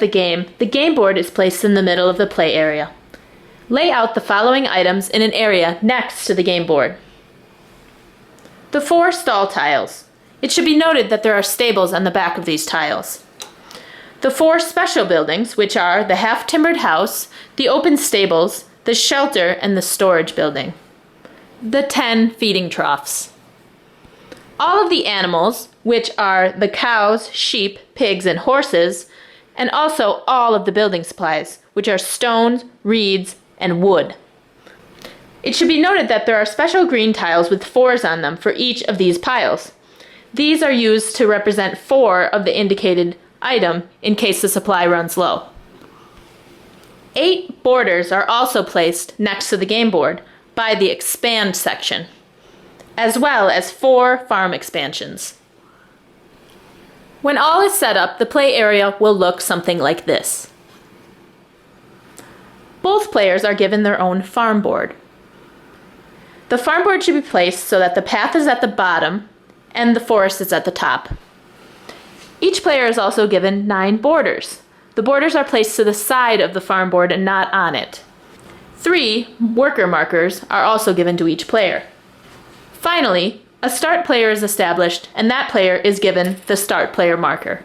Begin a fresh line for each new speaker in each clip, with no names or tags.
of the game board is placed in the middle of the play area. Lay out the following items in an area next to the game board. The 4 stall tiles. It should be noted that there are stables on the back of these tiles. The 4 special buildings, which are the half-timbered house, the open stables, the shelter, and the storage building. The 10 feeding troughs. All of the animals, which are the cows, sheep, pigs, and horses, and also all of the building supplies, which are stones, reeds, and wood. It should be noted that there are special green tiles with 4s on them for each of these piles. These are used to represent 4 of the indicated item in case the supply runs low. 8 borders are also placed next to the game board by the expand section, as well as 4 farm expansions. When all is set up, the play area will look something like this. Both players are given their own farm board. The farm board should be placed so that the path is at the bottom and the forest is at the top. Each player is also given 9 borders. The borders are placed to the side of the farm board and not on it. 3 worker markers are also given to each player. Finally, a start player is established, and that player is given the start player marker.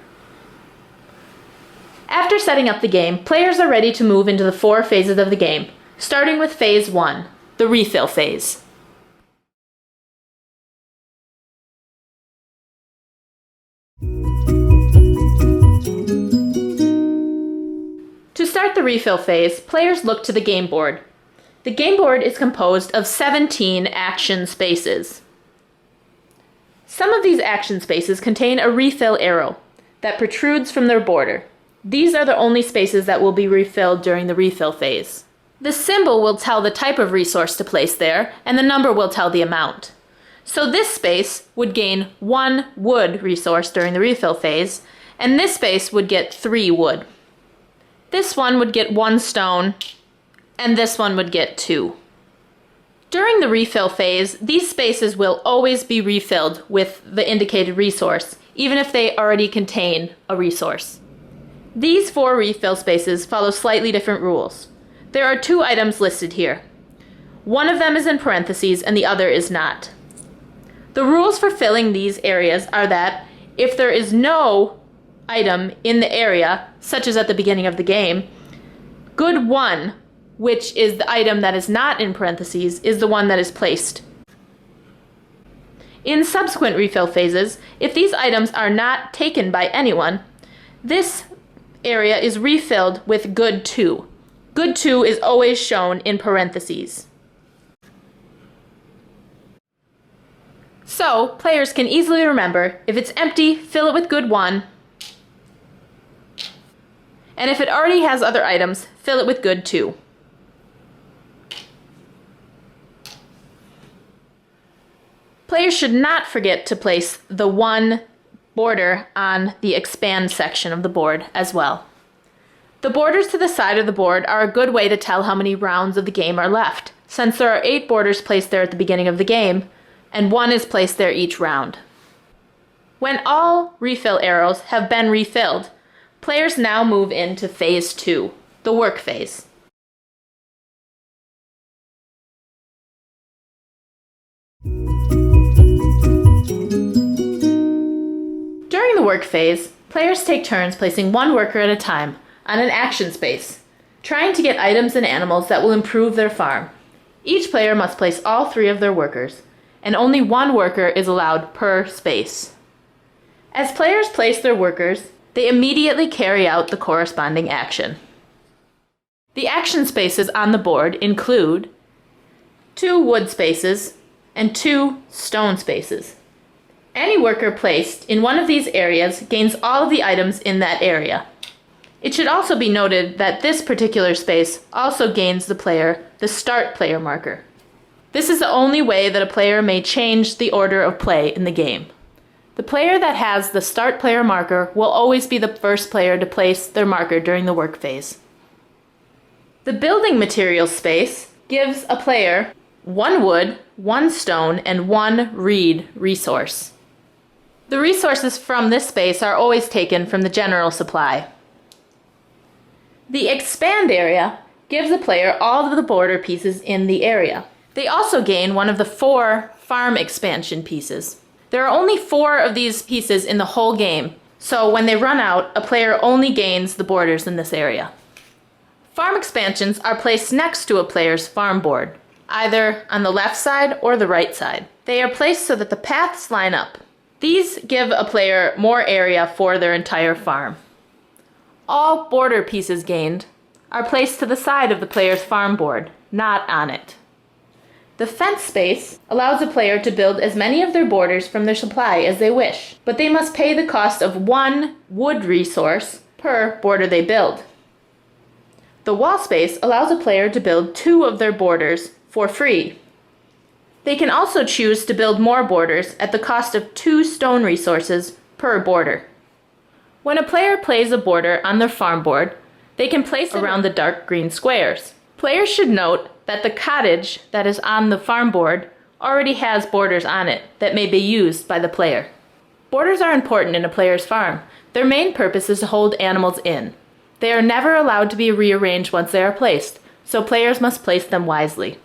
After setting up the game, players are ready to move into the 4 phases of the game, starting with Phase 1, the refill phase. To start the refill phase, players look to the game board. The game board is composed of 17 action spaces. Some of these action spaces contain a refill arrow that protrudes from their border. These are the only spaces that will be refilled during the refill phase. The symbol will tell the type of resource to place there, and the number will tell the amount. So this space would gain 1 wood resource during the refill phase, and this space would get 3 wood. This one would get 1 stone, and this one would get 2. During the refill phase, these spaces will always be refilled with the indicated resource, even if they already contain a resource. These 4 refill spaces follow slightly different rules. There are 2 items listed here. One of them is in parentheses and the other is not. The rules for filling these areas are that if there is no item in the area, such as at the beginning of the game, good 1, which is the item that is not in parentheses, is the one that is placed. In subsequent refill phases, if these items are not taken by anyone, this area is refilled with good 2. Good 2 is always shown in parentheses. So, players can easily remember, if it's empty, fill it with good 1, and if it already has other items, fill it with good 2. Players should not forget to place the 1 border on the expand section of the board as well. The borders to the side of the board are a good way to tell how many rounds of the game are left, since there are 8 borders placed there at the beginning of the game, and 1 is placed there each round. When all refill arrows have been refilled, players now move into Phase 2, the work phase. During the work phase, players take turns placing 1 worker at a time on an action space, trying to get items and animals that will improve their farm. Each player must place all 3 of their workers, and only 1 worker is allowed per space. As players place their workers, they immediately carry out the corresponding action. The action spaces on the board include 2 wood spaces and 2 stone spaces. Any worker placed in one of these areas gains all of the items in that area. It should also be noted that this particular space also gains the player the start player marker. This is the only way that a player may change the order of play in the game. The player that has the start player marker will always be the first player to place their marker during the work phase. The building materials space gives a player 1 wood, 1 stone, and 1 reed resource. The resources from this space are always taken from the general supply. The expand area gives the player all of the border pieces in the area. They also gain one of the 4 farm expansion pieces. There are only 4 of these pieces in the whole game, so when they run out, a player only gains the borders in this area. Farm expansions are placed next to a player's farm board, either on the left side or the right side. They are placed so that the paths line up. These give a player more area for their entire farm. All border pieces gained are placed to the side of the player's farm board, not on it. The fence space allows a player to build as many of their borders from their supply as they wish, but they must pay the cost of 1 wood resource per border they build. The wall space allows a player to build 2 of their borders for free. They can also choose to build more borders at the cost of 2 stone resources per border. When a player plays a border on their farm board, they can place it around the dark green squares. Players should note that the cottage that is on the farm board already has borders on it that may be used by the player. Borders are important in a player's farm. Their main purpose is to hold animals in. They are never allowed to be rearranged once they are placed, so players must place them wisely.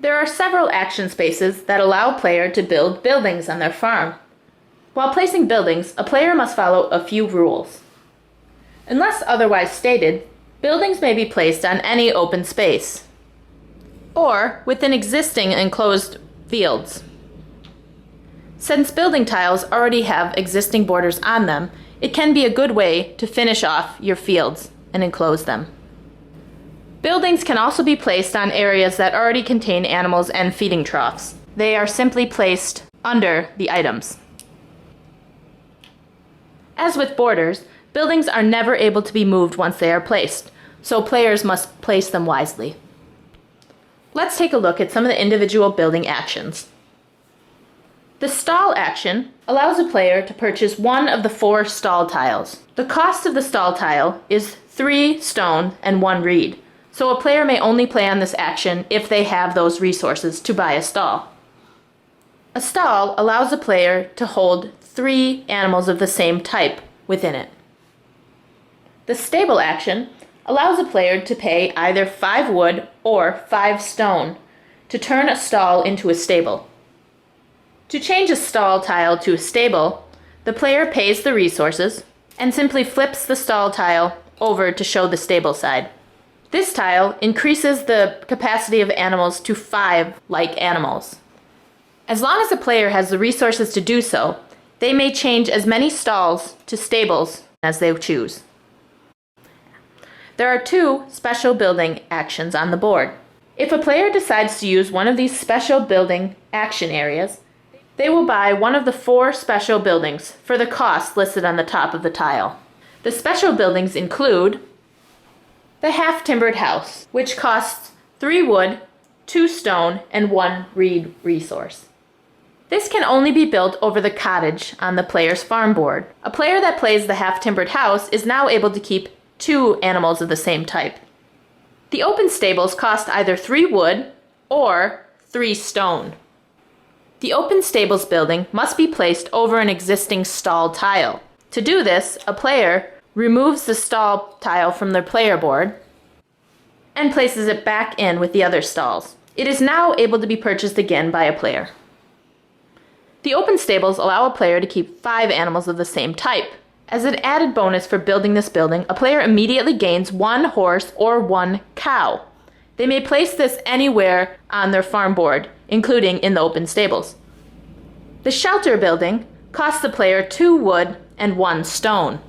There are several action spaces that allow a player to build buildings on their farm. While placing buildings, a player must follow a few rules. Unless otherwise stated, buildings may be placed on any open space or within existing enclosed fields. Since building tiles already have existing borders on them, it can be a good way to finish off your fields and enclose them. Buildings can also be placed on areas that already contain animals and feeding troughs. They are simply placed under the items. As with borders, buildings are never able to be moved once they are placed, so players must place them wisely. Let's take a look at some of the individual building actions. The stall action allows a player to purchase 1 of the 4 stall tiles. The cost of the stall tile is 3 stone and 1 reed, so a player may only play on this action if they have those resources to buy a stall. A stall allows a player to hold 3 animals of the same type within it. The stable action allows a player to pay either 5 wood or 5 stone to turn a stall into a stable. To change a stall tile to a stable, the player pays the resources and simply flips the stall tile over to show the stable side. This tile increases the capacity of animals to 5 like animals. As long as the player has the resources to do so, they may change as many stalls to stables as they choose. There are 2 special building actions on the board. If a player decides to use one of these special building action areas, they will buy one of the 4 special buildings for the cost listed on the top of the tile. The special buildings include the half-timbered house, which costs 3 wood, 2 stone, and 1 reed resource. This can only be built over the cottage on the player's farm board. A player that plays the half-timbered house is now able to keep 2 animals of the same type. The open stables cost either 3 wood or 3 stone. The open stables building must be placed over an existing stall tile. To do this, a player removes the stall tile from their player board and places it back in with the other stalls. It is now able to be purchased again by a player. The open stables allow a player to keep 5 animals of the same type. As an added bonus for building this building, a player immediately gains 1 horse or 1 cow. They may place this anywhere on their farm board, including in the open stables. The shelter building costs the player 2 wood and 1 stone.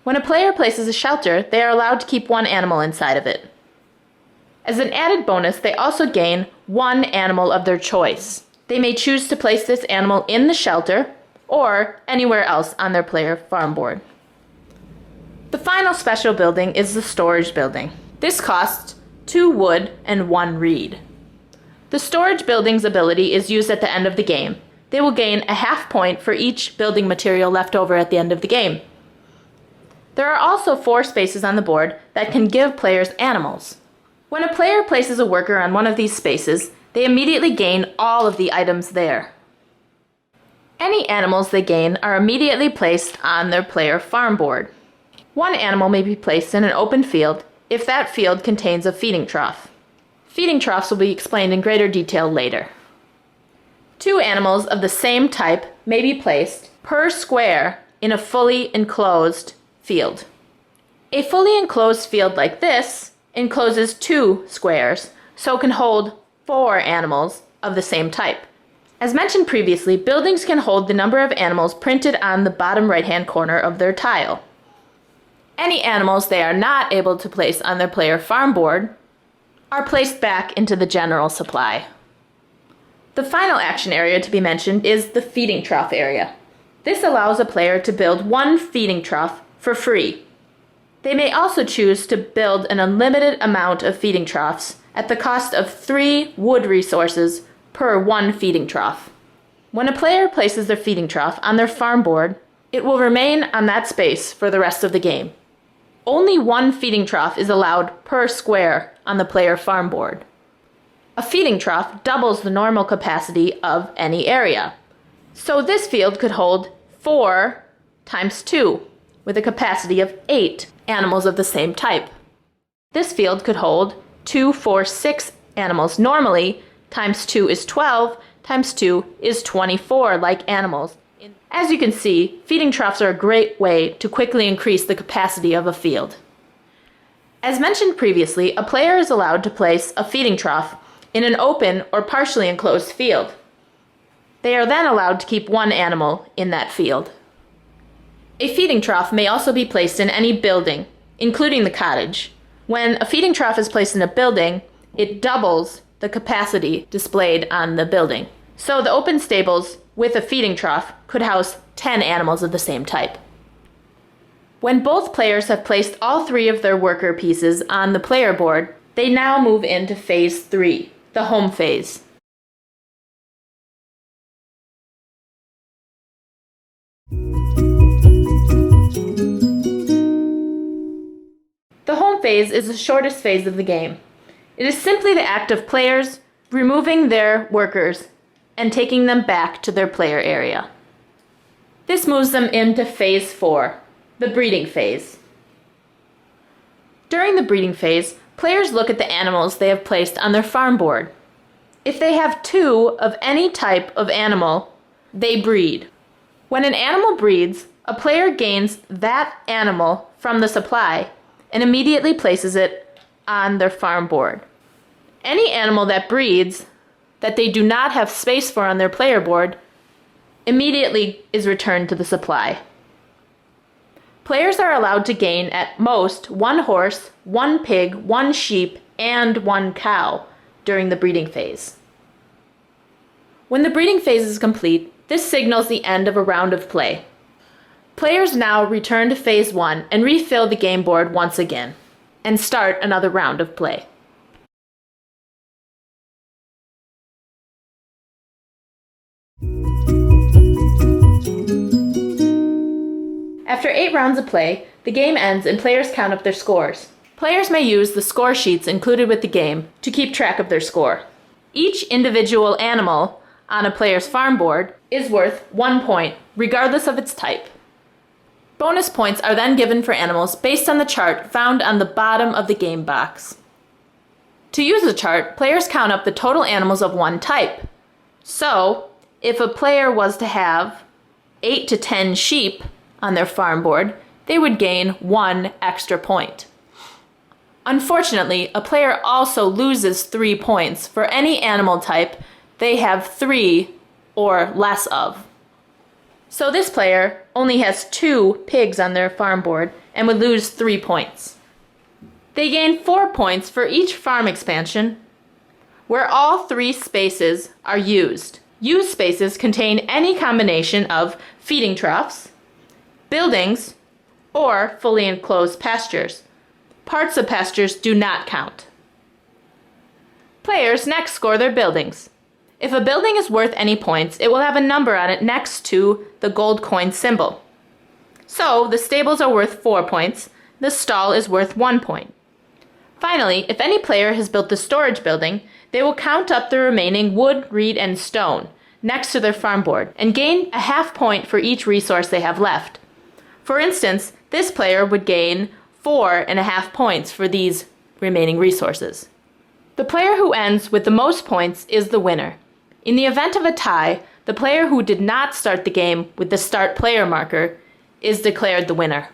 When a player places a shelter, they are allowed to keep 1 animal inside of it. As an added bonus, they also gain 1 animal of their choice. They may choose to place this animal in the shelter or anywhere else on their player farm board. The final special building is the storage building. This costs 2 wood and 1 reed. The storage building's ability is used at the end of the game. They will gain a half point for each building material left over at the end of the game. There are also 4 spaces on the board that can give players animals. When a player places a worker on one of these spaces, they immediately gain all of the items there. Any animals they gain are immediately placed on their player farm board. One animal may be placed in an open field if that field contains a feeding trough. Feeding troughs will be explained in greater detail later. Two animals of the same type may be placed per square in a fully enclosed field. A fully enclosed field like this encloses 2 squares, so can hold 4 animals of the same type. As mentioned previously, buildings can hold the number of animals printed on the bottom right-hand corner of their tile. Any animals they are not able to place on their player farm board are placed back into the general supply. The final action area to be mentioned is the feeding trough area. This allows a player to build 1 feeding trough for free. They may also choose to build an unlimited amount of feeding troughs at the cost of 3 wood resources per 1 feeding trough. When a player places their feeding trough on their farm board, it will remain on that space for the rest of the game. Only 1 feeding trough is allowed per square on the player farm board. A feeding trough doubles the normal capacity of any area. So this field could hold 4 times 2, with a capacity of 8 animals of the same type. This field could hold 2, 4, 6 animals. Normally, times 2 is 12, times 2 is 24 like animals. As you can see, feeding troughs are a great way to quickly increase the capacity of a field. As mentioned previously, a player is allowed to place a feeding trough in an open or partially enclosed field. They are then allowed to keep 1 animal in that field. A feeding trough may also be placed in any building, including the cottage. When a feeding trough is placed in a building, it doubles the capacity displayed on the building. So the open stables with a feeding trough could house 10 animals of the same type. When both players have placed all 3 of their worker pieces on the player board, they now move into phase 3, the home phase. The home phase is the shortest phase of the game. It is simply the act of players removing their workers and taking them back to their player area. This moves them into phase 4, the breeding phase. During the breeding phase, players look at the animals they have placed on their farm board. If they have 2 of any type of animal, they breed. When an animal breeds, a player gains that animal from the supply and immediately places it on their farm board. Any animal that breeds that they do not have space for on their player board immediately is returned to the supply. Players are allowed to gain at most 1 horse, 1 pig, 1 sheep, and 1 cow during the breeding phase. When the breeding phase is complete, this signals the end of a round of play. Players now return to phase 1 and refill the game board once again, and start another round of play. After 8 rounds of play, the game ends and players count up their scores. Players may use the score sheets included with the game to keep track of their score. Each individual animal on a player's farm board is worth 1 point, regardless of its type. Bonus points are then given for animals based on the chart found on the bottom of the game box. To use the chart, players count up the total animals of 1 type. So, if a player was to have 8 to 10 sheep on their farm board, they would gain 1 extra point. Unfortunately, a player also loses 3 points for any animal type they have 3 or less of. So this player only has 2 pigs on their farm board and would lose 3 points. They gain 4 points for each farm expansion where all 3 spaces are used. Used spaces contain any combination of feeding troughs, buildings, or fully enclosed pastures. Parts of pastures do not count. Players next score their buildings. If a building is worth any points, it will have a number on it next to the gold coin symbol. So, the stables are worth 4 points, the stall is worth 1 point. Finally, if any player has built the storage building, they will count up the remaining wood, reed, and stone next to their farm board and gain a half point for each resource they have left. For instance, this player would gain 4.5 points for these remaining resources. The player who ends with the most points is the winner. In the event of a tie, the player who did not start the game with the start player marker is declared the winner.